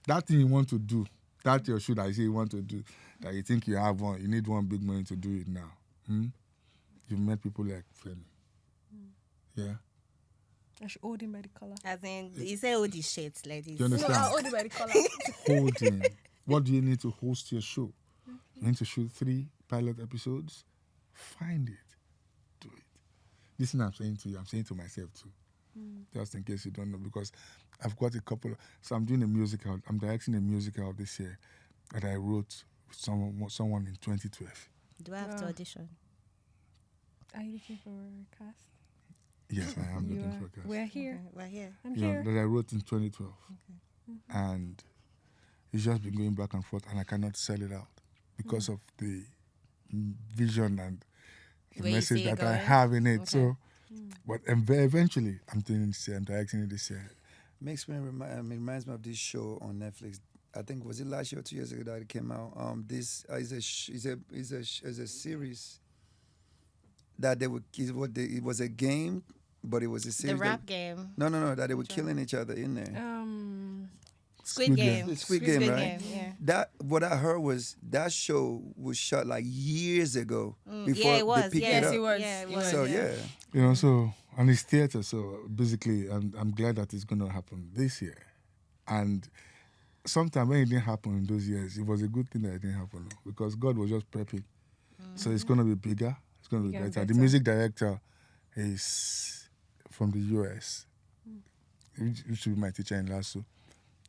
That thing you want to do, that your shoe that you say you want to do, that you think you have one, you need one big money to do it now. You've met people like Femi. Yeah. I should hold him by the collar. As in, you say all these shits like this. You understand? No, I'll hold him by the collar. Holding. What do you need to host your show? You need to shoot 3 pilot episodes? Find it. Do it. This thing I'm saying to you, I'm saying to myself too. Just in case you don't know, because I've got a couple. So I'm doing a musical. I'm directing a musical this year that I wrote with someone in 2012. Do I have to audition? Are you looking for a cast? Yes, I am looking for a cast. We're here. Okay, we're here. I'm You know, here. that I wrote in 2012. And it's just been going back and forth, and I cannot sell it out because of the vision and the Where you message see it that I going? have in it. Okay. So, but eventually, I'm doing this year, I'm directing it this year. Makes me reminds me of this show on Netflix. I think was it last year or 2 years ago that it came out. This is a series that they would it was a game, but it was a The series. rap game. No, that they were killing each other in there. Squid Game. Squid Game, right? Yeah. That what I heard was that show was shot like years ago before Yeah, it was. they picked Yes, it up. it was. Yeah, it It was. was. So yeah. You know, so, and it's theater, so basically, I'm glad that it's going to happen this year. And sometimes when it didn't happen in those years, it was a good thing that it didn't happen, because God was just prepping. So it's going to be bigger, it's going to be Bigger and better. The better. music director is from the US. He used to be my teacher in Lasso.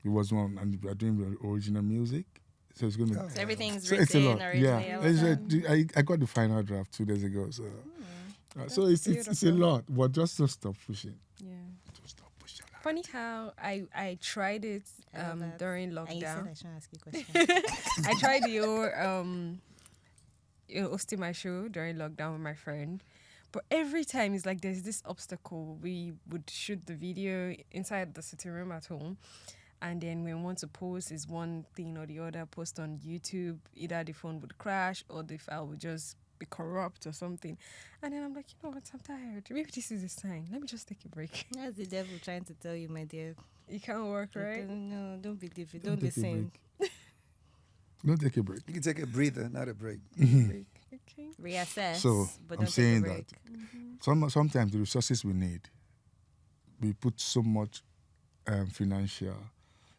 He was one, and we are doing the original music. So it's going to So everything's So it's a written lot, originally. yeah. all that. I got the final draft 2 days ago, so so it's a beautiful. lot. But just don't stop pushing. Yeah. Don't stop pushing. Funny how I tried it I love that. during And you said lockdown. I shouldn't ask you questions. I tried hosting my show during lockdown with my friend. But every time it's like there's this obstacle. We would shoot the video inside the sitting room at home. And then when we want to post is one thing or the other, post on YouTube, either the phone would crash or the file would just be corrupt or something. And then I'm like, you know what, I'm tired. Maybe this is a sign. Let me just take a break. That's the devil trying to tell you, my dear. It can't work, right? No, don't believe it. Don't Don't take a listen. Don't take a break. You can take a breather, not a break. Okay. Reassess. So but I'm don't saying take a break. that sometimes the resources we need, we put so much financial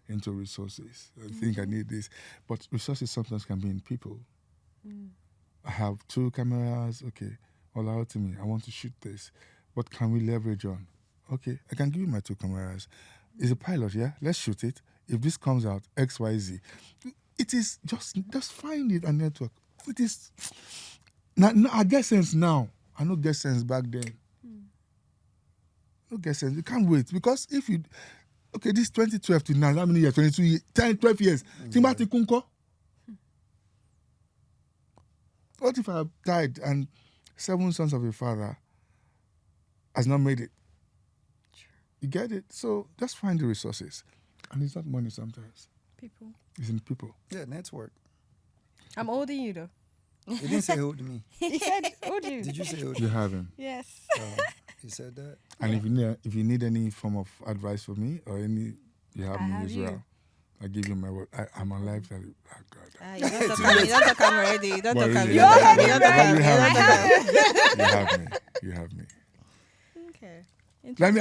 into resources. I think I need this, but resources sometimes can be in people. I have 2 cameras. Okay, Olarotimi, I want to shoot this. What can we leverage on? Okay, I can give you my 2 cameras. It's a pilot, yeah? Let's shoot it. If this comes out, X, Y, Z. It is just find it and network. It is. Now, I get sense now. I don't get sense back then. No get sense. You can't wait. Because if you. Okay, this 2012 to now, how many years? 22 years? 10, 12 years. Timati Kunko. What if I have died and 7 sons of a father has not made it? You get it? So just find the resources. And it's not money sometimes. People. It's in people. Yeah, network. I'm older than you though. You didn't say hold me. He said older. Did you say hold You me? have him. Yes. You said that? And if you need any form of advice from me or any, you have I me have as you. well. I give you my word. I'm alive. Oh, God. You don't talk come already. You don't Well, talk come. really, You don't talk You come. already You don't talk come. You have me. Okay.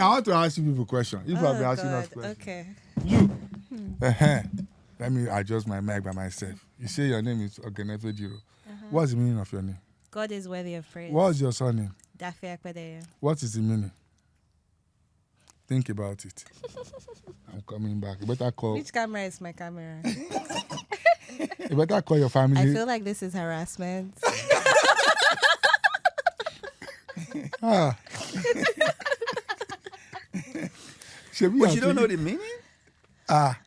I want to ask you people a question. You have been asking us God. questions. Okay. Uh-huh. Let me adjust my mic by myself. You say your name is Ogenefe Jiro. What's the meaning of your name? God is worthy of praise. What's your surname? Daffy Akpedeya. What is the meaning? Think about it. I'm coming back. You better call. Which camera is my camera? You better call your family. I feel like this is harassment. Ah. But you don't know the meaning? Ah.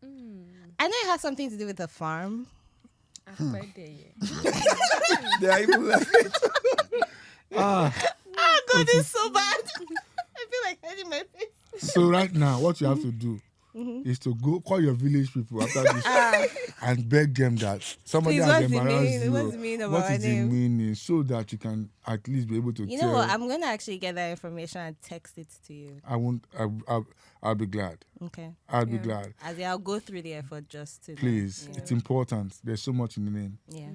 I know it has something to do with the farm. Happy birthday. They are even laughing. Ah. Oh, God, it's so bad. I feel like hiding my face. So right now, what you have to do is to go call your village people after this and beg them that somebody Please, has what's the embarrassed meaning? you. What's the meaning of What our is the name? meaning so that you can at least be able to You tell. know what? I'm going to actually get that information and text it to you. I won't. I'll be glad. Okay. I'll be glad. As in, I'll go through the effort just to know. Please, Yeah. it's important. There's so much in the name, Yeah.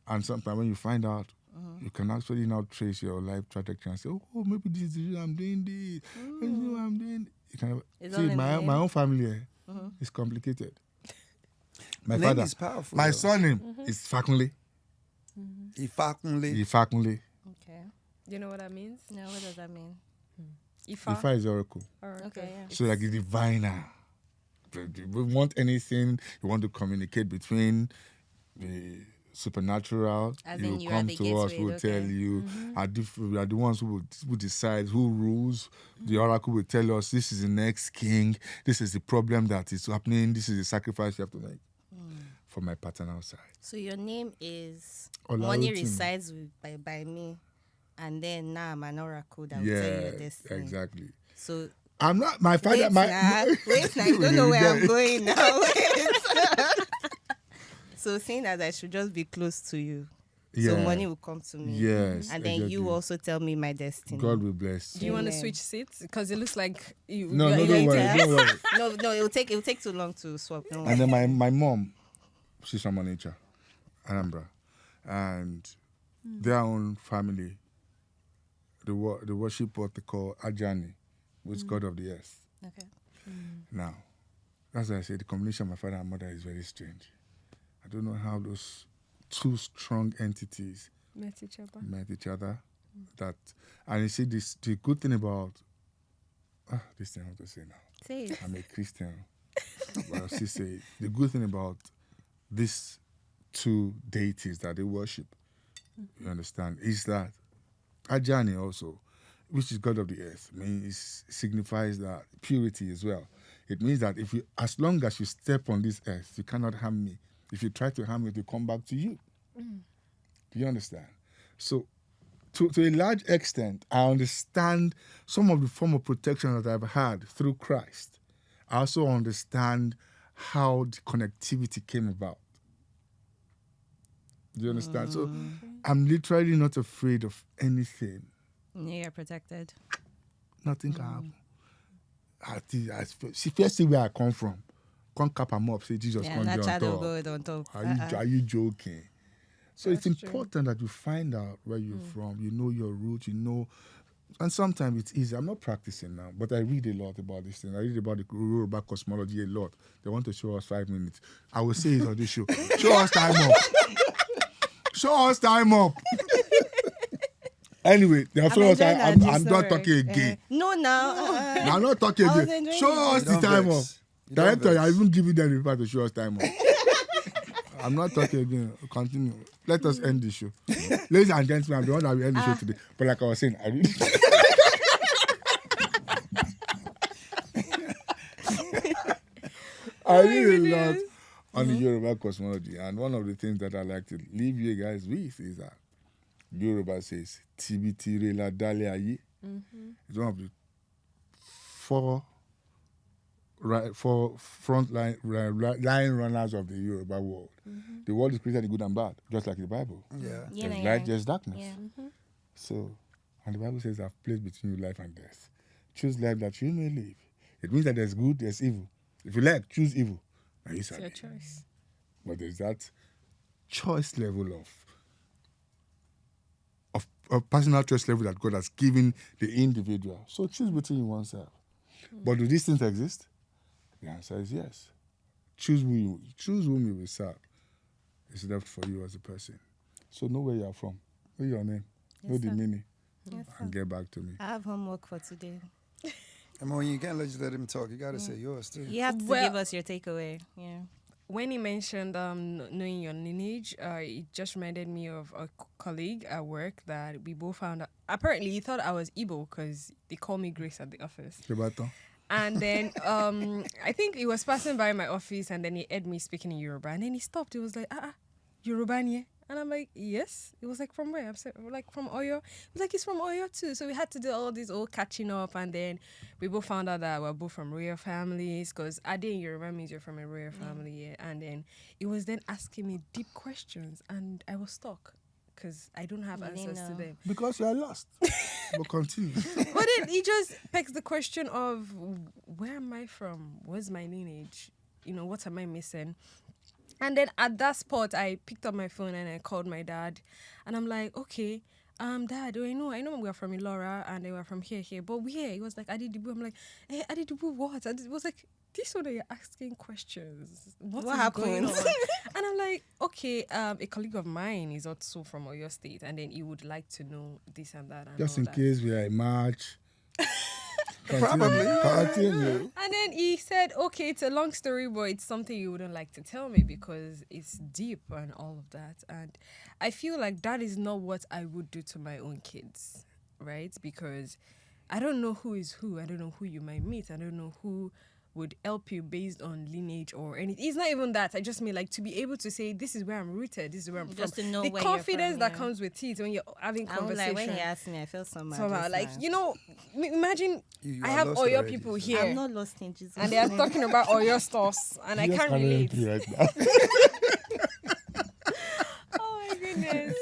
and sometimes when you find out, you can actually now trace your life trajectory and say, "Oh, maybe this is the reason I'm doing this. This is what I'm doing." You can It's see all in my the name. my own family is complicated. My Name father, is powerful. my though. surname is Fakunle. Fakunle. Fakunle. Okay. Do you know what that means? No, what does that mean? Ifa. Ifa is oracle. Okay, yeah. So like the diviner. You want anything, you want to communicate between the supernatural, As you in will you are come the to us, gateway, we'll tell okay. you. We are the ones who decide who rules. The oracle will tell us this is the next king, this is the problem that is happening, this is the sacrifice you have to make. For my paternal side. So your name is Olarotimi. money resides by me, and then now I'm an oracle that will tell you your destiny. exactly. So I'm not my father. wait now, you don't know where I'm going now. Wait. So saying that I should just be close to you, so Yeah. money will come to me. Yes, and then exactly. you also tell me my destiny. God will bless. Do you want to Amen. switch seats? Because it looks like you. No, you are don't worry, elected. don't worry. No, it'll take too long to swap. No. And then my mom, she's from Onitsha, Anambra, and their own family, the worship what they call Ajani, which is God of the earth. Okay. Now, that's why I say the combination of my father and mother is very strange. I don't know how those two strong entities Met each other. met each other. That, and you see this. The good thing about this thing I have to say now. Say it. I'm a Christian, but I still say it. The good thing about these two deities that they worship, you understand, is that Ajani also, which is God of the earth, signifies that purity as well. It means that as long as you step on this earth, you cannot harm me. If you try to harm me, it will come back to you. Do you understand? So, to a large extent, I understand some of the form of protection that I've had through Christ. I also understand how the connectivity came about. Do you understand? So, I'm literally not afraid of anything. You're protected. Nothing can happen. See, first see where I come from. Can't cap them up, say Jesus Yeah, can't that be on child will top. go on top. Are you joking? So That's it's true. important that you find out where you're from. You know your roots. You know, and sometimes it's easy. I'm not practicing now, but I read a lot about this thing. I read about the Yoruba cosmology a lot. They want to show us 5 minutes. I will say it on this show. Show us time up. Show us time up. Anyway, they have shown us. I'm not talking again. No, now. I'm not talking I was again. enjoying Show us You the don't time up. vex. You don't Director, I vex. even giving them the reply to show us time up. I'm not talking again. Continue. Let us end the show. Ladies and gentlemen, I'm the one that will end the show today. But like I was saying, I really... I really love on the Yoruba cosmology. And one of the things that I like to leave you guys with is that Yoruba says, Tibiti la dale aye. It's one of the four front line runners of the Yoruba world. The world is created good and bad, just like the Bible. Yeah. There's light, there's darkness. Yeah. So, and the Bible says, I've placed between you life and death. Choose life that you may live. It means that there's good, there's evil. If you like, choose evil. And It's your choice. But there's that choice level of personal choice level that God has given the individual. So choose between oneself. But do these things exist? The answer is yes. Choose whom you will serve. It's left for you as a person. So know where you are from. Know your name. Know the sir. meaning. Yes, sir. And get back to me. I have homework for today. I mean, you can't just let him talk. You got to say yours, too. You have to Well- give us your takeaway. Yeah. When he mentioned knowing your lineage, it just reminded me of a colleague at work that we both found out. Apparently, he thought I was Igbo because they call me Grace at the office. Kebaton. And then I think he was passing by my office and then he heard me speaking in Yoruba. And then he stopped. He was like, Yoruba nye? And I'm like, yes. It was like, from where? I'm like, from Oyo. He was like, he's from Oyo too. So we had to do all this old catching up. And then we both found out that we're both from royal families. Because Ade in Yoruba means you're from a royal family. Yeah. And then it was then asking me deep questions. And I was stuck because I don't have You didn't answers to know. them. Because you are lost. But continue. But then he just picks the question of, where am I from? What's my lineage? You know, what am I missing? And then at that spot, I picked up my phone and I called my dad. And I'm like, okay, Dad, I know we are from Ilora and they were from here. But where? He was like, Adidibu. I'm like, hey, Adidibu what? It was like, this one that you're asking questions. What is going happened? on? And I'm like, okay, a colleague of mine is also from Oyo State. And then he would like to know this and that. And Just all in that. case we are in March. Probably. Continue. And then he said, okay, it's a long story, but it's something you wouldn't like to tell me because it's deep and all of that. And I feel like that is not what I would do to my own kids, right? Because I don't know who is who. I don't know who you might meet. I don't know who would help you based on lineage or anything. It's not even that. I just mean like to be able to say, this is where I'm rooted. This is where I'm Just from. to know the where you're confidence from, that yeah. comes with it when you're having I don't conversation. like when he asked me, I feel somehow. Somehow, just like, now. you know, imagine You I are have lost Oyo already, people so- here. I'm not lost in Jesus. And they are talking about Oyo stuffs, and I Just can't carry relate. entry right now. Oh my goodness.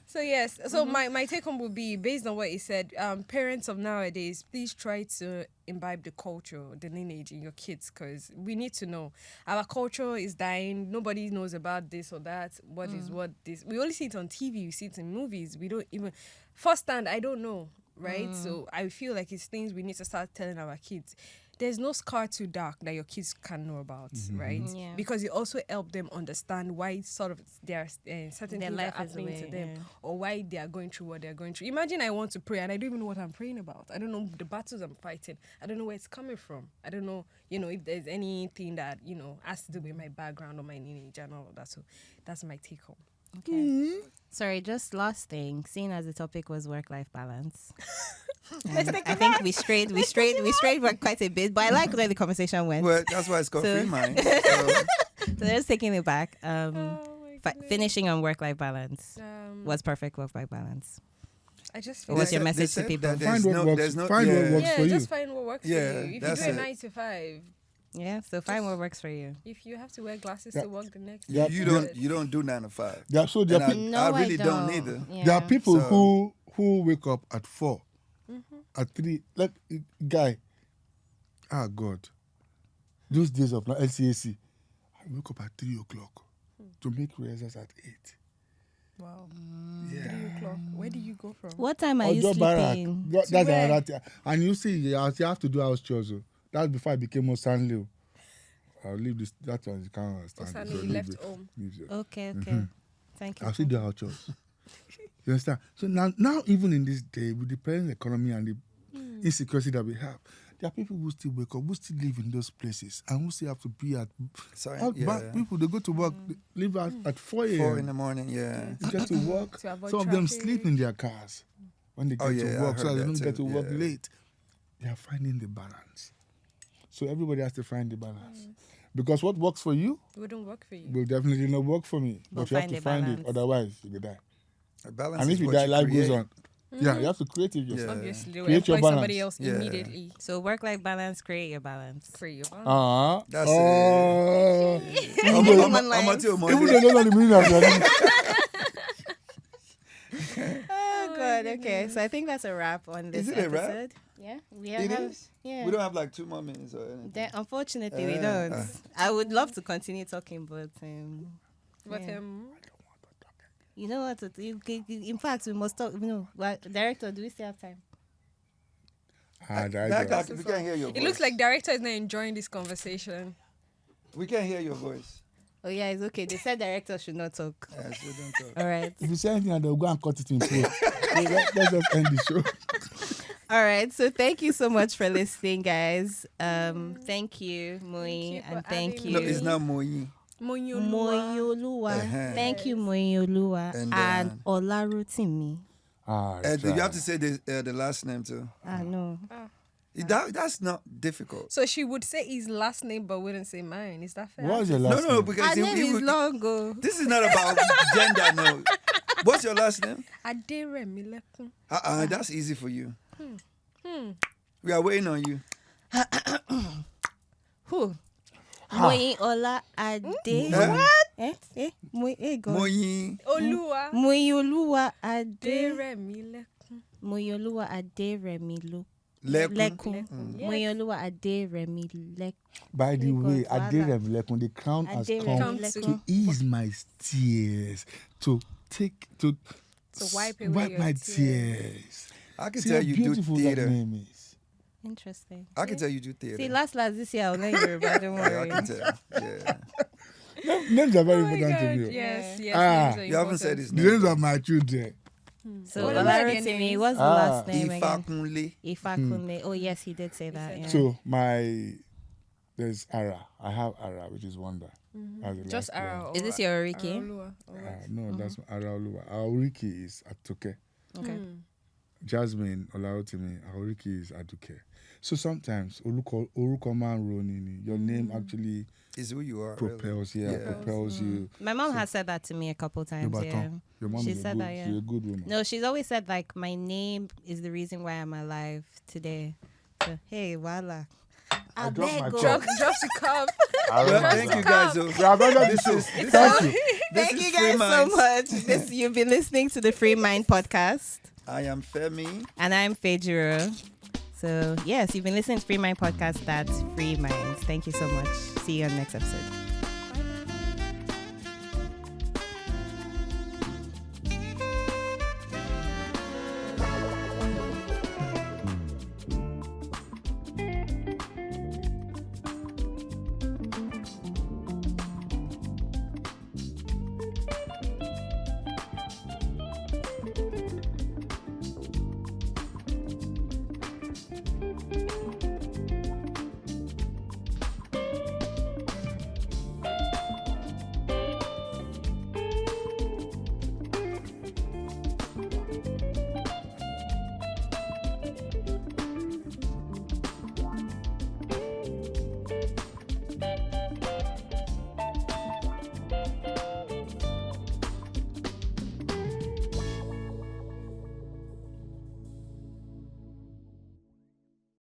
So yes, so my take home would be based on what he said. Parents of nowadays, please try to imbibe the culture, the lineage in your kids, because we need to know our culture is dying. Nobody knows about this or that. What is what this? We only see it on TV. We see it in movies. We don't even firsthand. I don't know, right? So I feel like it's things we need to start telling our kids. There's no scar too dark that your kids can know about, right? Yeah. Because you also help them understand why sort of there are certain Their things life are is happening to away, them, yeah. or why they are going through what they're going through. Imagine I want to pray and I don't even know what I'm praying about. I don't know the battles I'm fighting. I don't know where it's coming from. I don't know, if there's anything that, has to do with my background or my lineage and all of that. So that's my take home. Okay. Sorry, just last thing. Seeing as the topic was work-life balance, I think we strayed for quite a bit. But I like where the conversation went. Well, that's why it's called So- free mind. So, So just taking it back. Oh my goodness. Finishing on work-life balance. What's What's perfect work-life balance? I just feel What's like your they message to said people? that there's Find what no, works. there's no, Find what yeah. works. for you. just find what works Yeah, for you. If you that's do a it. 9 to 5, Yeah. So find what works for you. if you have to wear glasses Yeah. to work the next Yeah. day, You don't do 9 to 5. There are, so there And are, pe- No, I really don't don't either. Yeah. there are people So- who wake up at 4, at 3. Like, guy, God, those days of now LCAC, I wake up at 3 o'clock to make rehearsals at 8. wow, Yeah. 3 o'clock. Where do you go from? What time are you Ojo Barak. sleeping? That's where? another thing. And you see, you have to do house chores. Oh. That's before I became more Sanley. I'll leave this. That one you can't understand. Osanle, So you leave left it. home. Leave it. Okay. Mm-hmm. Thank you. I'll still do our chores. You understand? So now even in this day, with the present economy and the insecurity that we have, there are people who still wake up, who still live in those places, and who still have to be at. Sorry, People, they go to work, they leave at 4 a.m. 4 in the morning, to get to work. To avoid Some of them traffic. sleep in their cars when they get to I work, so heard they that don't get too, to work yeah. late. They are finding the balance. So everybody has to find the balance. Because what works for you It wouldn't work for you. will definitely not work for me. We'll But you have find to the find balance. it, otherwise you will die. A balance And is if you what die, life create. goes on. Yeah, you have to create it yourself. Yeah. Obviously, they will Create your employ somebody balance. else Yeah. immediately. So work-life balance, create your balance. Free your balance. That's Even I'm one line. until Even Monday. though they don't know the meaning of your name. Oh God. Okay. So I think that's a wrap on this Is it a episode. wrap? Yeah. We It have. is? Yeah. We don't have like 2 more minutes or anything. Unfortunately, we don't. I would love to continue talking, but But yeah. you you know what? In fact, we must talk. Director, do we still have time? We can't hear your voice. it looks like director is not enjoying this conversation. We can't hear your voice. Oh yeah, it's okay. They said director should not talk. Yes, we don't talk. All right. If you say anything, they'll go and cut it in post. Let's just end the show. All right. So thank you so much for listening, guys. Thank you, Moi, you for and thank having you. No, it's not Moyi. Moyoluwa. Uh-huh. Thank you, Moyoluwa, and Olarotimi. And you have to say the last name too. No. That's not difficult. So she would say his last name but wouldn't say mine. Is that fair? What's your No, last no, name? because Her name is long ago. this is not about gender. No. What's your last name? Aderemilekun. That's easy for you. We are waiting on you. Who? Moi Ola Ade. Huh? God. Moyi. Oluwa. Moyoluwa Ade. Aderemilekun. Moyoluwa Ade Remilu. Lekun. Lekun. Yes. Moyoluwa Ade Remi Lek. By the Oh, way, God, Aderemilekun, the crown has Aderemilekun. come Come to ease my tears, to wipe away your my tears. tears. I can See tell how you do beautiful that theater. name is. Interesting. I can tell you do theater. See, last this year I'll learn Yoruba. Don't Yeah, I worry. can tell. Yeah. Names are very Oh my important to God, me. yes, yes. Ah. names are You haven't said important. his The name. names of my children. So What about their Olarotimi, names? what's the last name again? Fakunle. Fakunle. Oh yes, he did say that. Yeah. So there's Ara. I have Ara, which is Wonder. As the Just last Ara. one. Is this your Oriki? Oluwa. No, that's Ara Oluwa. Aoriki is Atoke. Okay. Jasmine Olarotimi. Aoriki is Aduke. So sometimes Oruko Man Ronini, your name actually Is who you are. propels, really. propels you. My mom has said that to me a couple times. Your Yeah. baton. Your mom She is said that, yeah. she's a good woman. No, she's always said like my name is the reason why I'm alive today. So, hey, voila. I dropped my beg, cup. Drops the cup. Well, thank you guys. So, We have ended the show. Thank you. this Thank is you Free guys so Minds. much. You've been listening to the Free Mind podcast. I am Femi. And I'm Fejiro. So, yes, you've been listening to Free Mind podcast. That's Free Minds. Thank you so much. See you on the next episode.